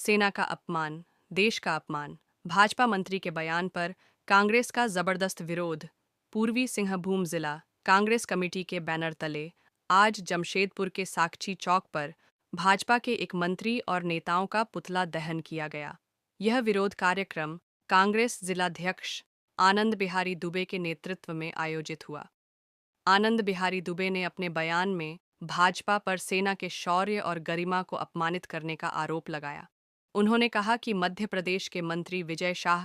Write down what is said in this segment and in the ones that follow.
सेना का अपमान, देश का अपमान। भाजपा मंत्री के बयान पर कांग्रेस का जबरदस्त विरोध। पूर्वी सिंहभूम जिला कांग्रेस कमेटी के बैनर तले आज जमशेदपुर के साकची चौक पर भाजपा के एक मंत्री और नेताओं का पुतला दहन किया गया। यह विरोध कार्यक्रम कांग्रेस जिलाध्यक्ष आनंद बिहारी दुबे के नेतृत्व में आयोजित हुआ। आनंद बिहारी दुबे ने अपने बयान में भाजपा पर सेना के शौर्य और गरिमा को अपमानित करने का आरोप लगाया। उन्होंने कहा कि मध्य प्रदेश के मंत्री विजय शाह,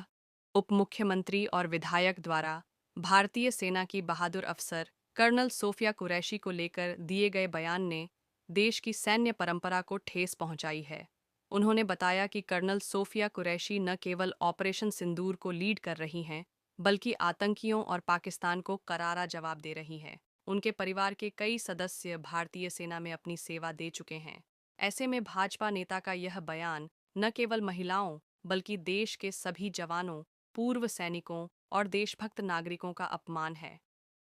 उप मुख्यमंत्री और विधायक द्वारा भारतीय सेना की बहादुर अफसर कर्नल सोफिया कुरैशी को लेकर दिए गए बयान ने देश की सैन्य परंपरा को ठेस पहुंचाई है। उन्होंने बताया कि कर्नल सोफिया कुरैशी न केवल ऑपरेशन सिंदूर को लीड कर रही हैं, बल्कि आतंकियों और पाकिस्तान को करारा जवाब दे रही हैं। उनके परिवार के कई सदस्य भारतीय सेना में अपनी सेवा दे चुके हैं। ऐसे में भाजपा नेता का यह बयान न केवल महिलाओं बल्कि देश के सभी जवानों, पूर्व सैनिकों और देशभक्त नागरिकों का अपमान है।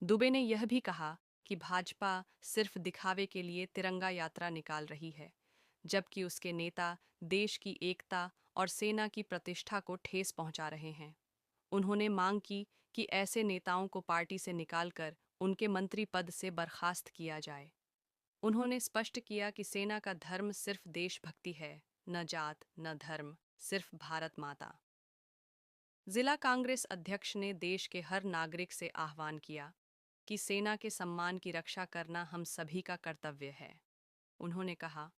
दुबे ने यह भी कहा कि भाजपा सिर्फ दिखावे के लिए तिरंगा यात्रा निकाल रही है, जबकि उसके नेता देश की एकता और सेना की प्रतिष्ठा को ठेस पहुंचा रहे हैं। उन्होंने मांग की कि ऐसे नेताओं को पार्टी से निकालकर उनके मंत्री पद से बर्खास्त किया जाए। उन्होंने स्पष्ट किया कि सेना का धर्म सिर्फ देशभक्ति है, न जात न धर्म, सिर्फ भारत माता। जिला कांग्रेस अध्यक्ष ने देश के हर नागरिक से आह्वान किया कि सेना के सम्मान की रक्षा करना हम सभी का कर्तव्य है। उन्होंने कहा,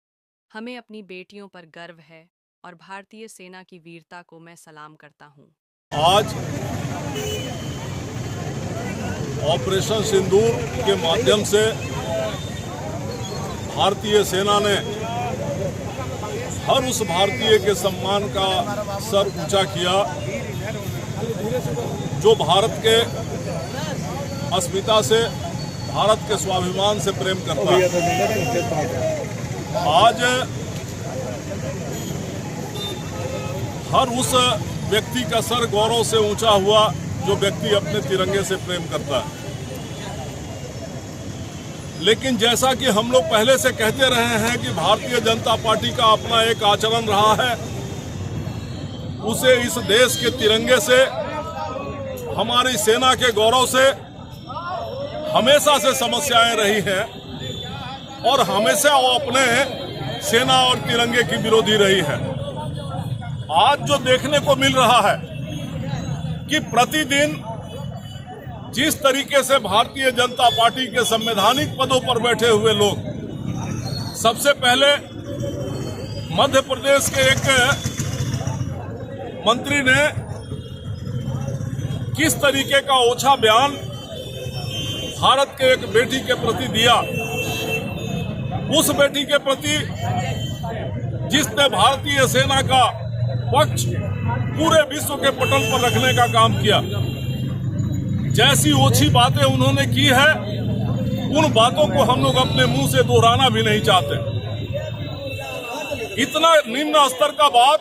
हमें अपनी बेटियों पर गर्व है और भारतीय सेना की वीरता को मैं सलाम करता हूँ। आज ऑपरेशन सिंदूर के माध्यम से भारतीय सेना ने हर उस भारतीय के सम्मान का सर ऊंचा किया जो भारत के अस्मिता से, भारत के स्वाभिमान से प्रेम करता है। आज हर उस व्यक्ति का सर गौरव से ऊंचा हुआ जो व्यक्ति अपने तिरंगे से प्रेम करता है। लेकिन जैसा कि हम लोग पहले से कहते रहे हैं कि भारतीय जनता पार्टी का अपना एक आचरण रहा है, उसे इस देश के तिरंगे से, हमारी सेना के गौरव से हमेशा से समस्याएं रही हैं और हमेशा वो अपने सेना और तिरंगे की विरोधी रही है। आज जो देखने को मिल रहा है कि प्रतिदिन जिस तरीके से भारतीय जनता पार्टी के संवैधानिक पदों पर बैठे हुए लोग, सबसे पहले मध्य प्रदेश के एक मंत्री ने किस तरीके का ओछा बयान भारत के एक बेटी के प्रति दिया, उस बेटी के प्रति जिसने भारतीय सेना का पक्ष पूरे विश्व के पटल पर रखने का काम किया, जैसी ओछी बातें उन्होंने की है, उन बातों को हम लोग अपने मुंह से दोहराना भी नहीं चाहते। इतना निम्न स्तर का बात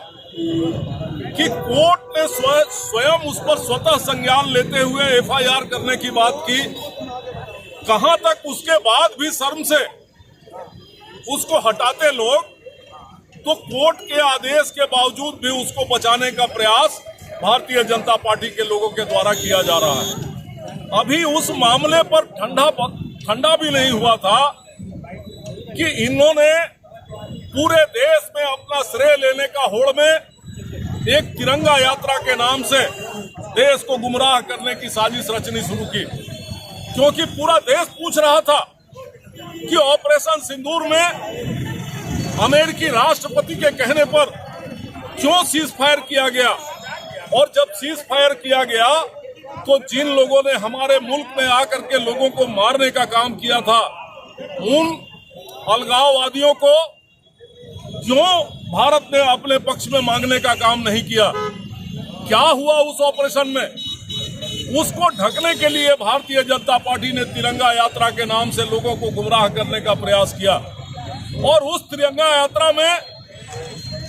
कि कोर्ट ने स्वयं उस पर स्वतः संज्ञान लेते हुए एफआईआर करने की बात की। कहां तक उसके बाद भी शर्म से उसको हटाते लोग, तो कोर्ट के आदेश के बावजूद भी उसको बचाने का प्रयास भारतीय जनता पार्टी के लोगों के द्वारा किया जा रहा है। अभी उस मामले पर ठंडा भी नहीं हुआ था कि इन्होंने पूरे देश में अपना श्रेय लेने का होड़ में एक तिरंगा यात्रा के नाम से देश को गुमराह करने की साजिश रचनी शुरू की, क्योंकि पूरा देश पूछ रहा था कि ऑपरेशन सिंदूर में अमेरिकी राष्ट्रपति के कहने पर क्यों सीज फायर किया गया। और जब सीज फायर किया गया तो जिन लोगों ने हमारे मुल्क में आकर के लोगों को मारने का काम किया था, उन अलगाववादियों को क्यों भारत ने अपने पक्ष में मांगने का काम नहीं किया। क्या हुआ उस ऑपरेशन में? उसको ढकने के लिए भारतीय जनता पार्टी ने तिरंगा यात्रा के नाम से लोगों को गुमराह करने का प्रयास किया। और उस तिरंगा यात्रा में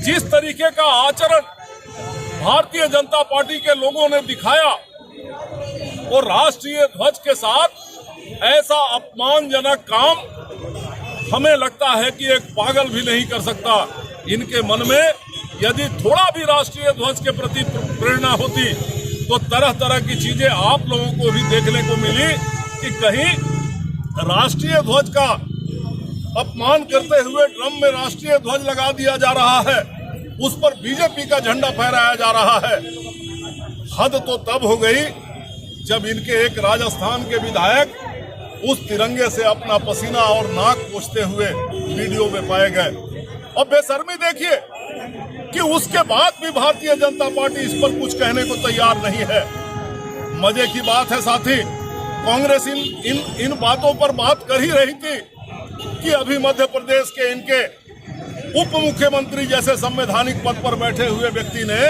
जिस तरीके का आचरण भारतीय जनता पार्टी के लोगों ने दिखाया, और राष्ट्रीय ध्वज के साथ ऐसा अपमानजनक काम, हमें लगता है कि एक पागल भी नहीं कर सकता। इनके मन में यदि थोड़ा भी राष्ट्रीय ध्वज के प्रति प्रेरणा होती तो तरह तरह की चीजें आप लोगों को भी देखने को मिली कि कहीं राष्ट्रीय ध्वज का अपमान करते हुए ड्रम में राष्ट्रीय ध्वज लगा दिया जा रहा है, उस पर बीजेपी का झंडा फहराया जा रहा है। हद तो तब हो गई जब इनके एक राजस्थान के विधायक उस तिरंगे से अपना पसीना और नाक पोंछते हुए वीडियो में पाए गए। और बेशर्मी देखिए कि उसके बाद भी भारतीय जनता पार्टी इस पर कुछ कहने को तैयार नहीं है। मजे की बात है साथी, कांग्रेस इन बातों पर बात कर ही रही थी कि अभी मध्य प्रदेश के इनके उप मुख्यमंत्री जैसे संवैधानिक पद पर बैठे हुए व्यक्ति ने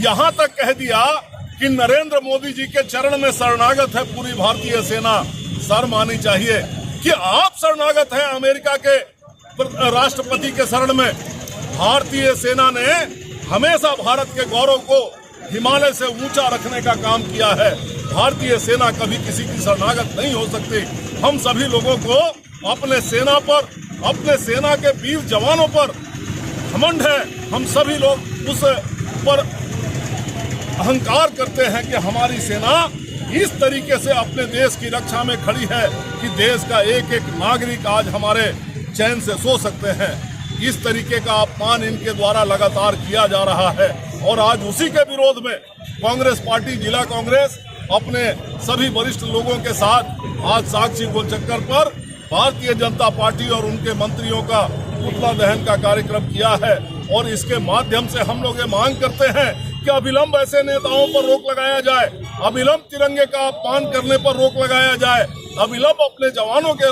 यहां तक कह दिया कि नरेंद्र मोदी जी के चरण में शरणागत है पूरी भारतीय सेना। शर्म आनी चाहिए कि आप शरणागत हैं अमेरिका के राष्ट्रपति के शरण में। भारतीय सेना ने हमेशा भारत के गौरव को हिमालय से ऊंचा रखने का काम किया है। भारतीय सेना कभी किसी की शरणागत नहीं हो सकती। हम सभी लोगों को अपने सेना पर, अपने सेना के वीर जवानों पर घमंड है। हम सभी लोग उस पर अहंकार करते हैं कि हमारी सेना इस तरीके से अपने देश की रक्षा में खड़ी है कि देश का एक एक नागरिक आज हमारे चैन से सो सकते हैं। इस तरीके का अपमान इनके द्वारा लगातार किया जा रहा है और आज उसी के विरोध में कांग्रेस पार्टी, जिला कांग्रेस अपने सभी वरिष्ठ लोगों के साथ आज साक्षी गोलचक्कर पर भारतीय जनता पार्टी और उनके मंत्रियों का पुतला दहन का कार्यक्रम किया है। और इसके माध्यम से हम लोग ये मांग करते हैं कि अविलंब ऐसे नेताओं पर रोक लगाया जाए, अविलंब तिरंगे का अपमान करने पर रोक लगाया जाए, अविलंब अपने जवानों के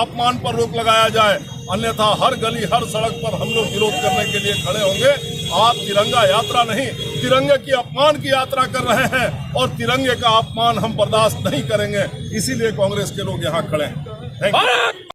अपमान पर रोक लगाया जाए। अन्यथा हर गली हर सड़क पर हम लोग विरोध करने के लिए खड़े होंगे। आप तिरंगा यात्रा नहीं, तिरंगे की अपमान की यात्रा कर रहे हैं और तिरंगे का अपमान हम बर्दाश्त नहीं करेंगे। इसीलिए कांग्रेस के लोग यहाँ खड़े हैं। Thank you.